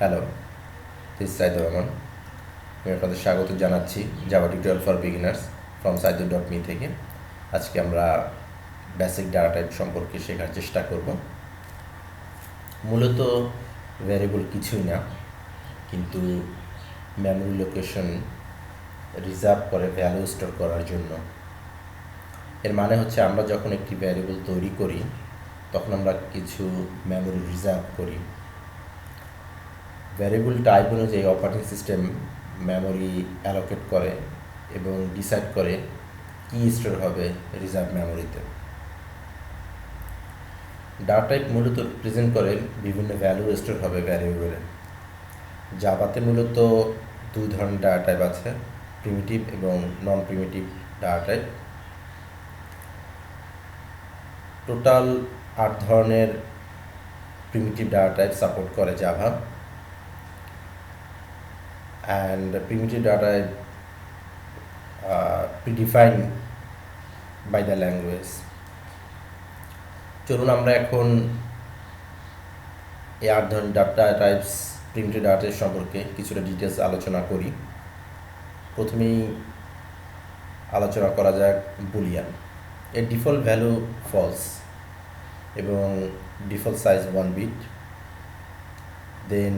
Hello, this Saidur Rahman. আমি আপনাদের স্বাগত জানাচ্ছি Java tutorial for beginners from সাইদুর.মি থেকে। আজকে আমরা বেসিক ডাটা টাইপ সম্পর্কে শেখার চেষ্টা করব। মূলত ভ্যারিয়েবল কিছুই না, কিন্তু মেমোরি লোকেশন রিজার্ভ করে ভ্যালু স্টোর করার জন্য। এর মানে হচ্ছে আমরা যখন একটি ভ্যারিয়েবল তৈরি করি তখন আমরা কিছু মেমোরি রিজার্ভ করি। ভ্যারিয়েবল টাইপ অনুযায়ী অপারেটিং সিস্টেম মেমোরি অ্যালোকেট করে এবং ডিসাইড করে কি স্টোর হবে রিজার্ভ মেমোরিতে। ডাটা টাইপ মূলত রিপ্রেজেন্ট করে বিভিন্ন ভ্যালু স্টোর হবে ভ্যারিয়েবলে। জাভাতে মূলত দুই ধরনের ডাটা টাইপ আছে, প্রিমিটিভ এবং নন প্রিমিটিভ ডাটা টাইপ। টোটাল 8 ধরনের প্রিমিটিভ ডাটা টাইপ সাপোর্ট করে Java, and primitive data predefined by the language. চলুন আমরা এখন এই 8 ধরনের data types primitive data type সম্পর্কে কিছুটা ডিটেলস আলোচনা করি। প্রথমেই আলোচনা করা যাক বুলিয়ান। এর ডিফল্ট ভ্যালু ফলস এবং default size 1 bit. Then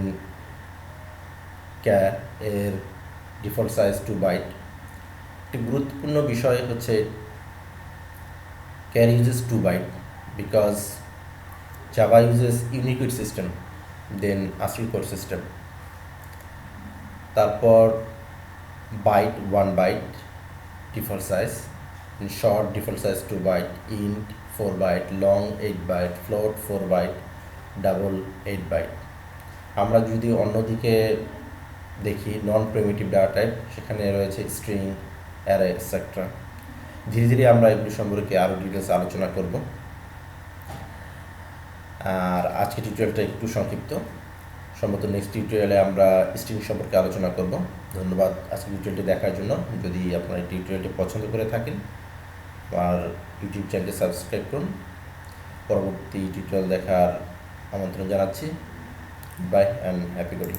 char এর ডিফল্ট সাইজ 2 বাইট। একটি গুরুত্বপূর্ণ বিষয় হচ্ছে char uses 2 byte because Java uses Unicode system, than ASCII code system. তারপর byte 1 byte default size, short default size 2 byte, int 4 byte, long 8 byte, float 4 byte, double 8 byte. আমরা যদি অন্যদিকে দেখি নন primitive data type, সেখানে রয়েছে string, array, etcetera. ধীরে ধীরে আমরা এগুলি সম্পর্কে আরও ডিটেলস আলোচনা করব। আর আজকে টিউটোরিয়ালটা একটু সংক্ষিপ্ত, সম্ভবত নেক্সট টিউটোরিয়ালে আমরা স্ট্রিং সম্পর্কে আলোচনা করব। ধন্যবাদ আজকে টিউটোরিয়ালটি দেখার জন্য। যদি আপনারা এই টিউটোরিয়ালটি পছন্দ করে থাকেন আমার ইউটিউব চ্যানেলটি সাবস্ক্রাইব করুন। পরবর্তী টিউটোরিয়াল দেখার আমন্ত্রণ জানাচ্ছি। Bye and happy coding.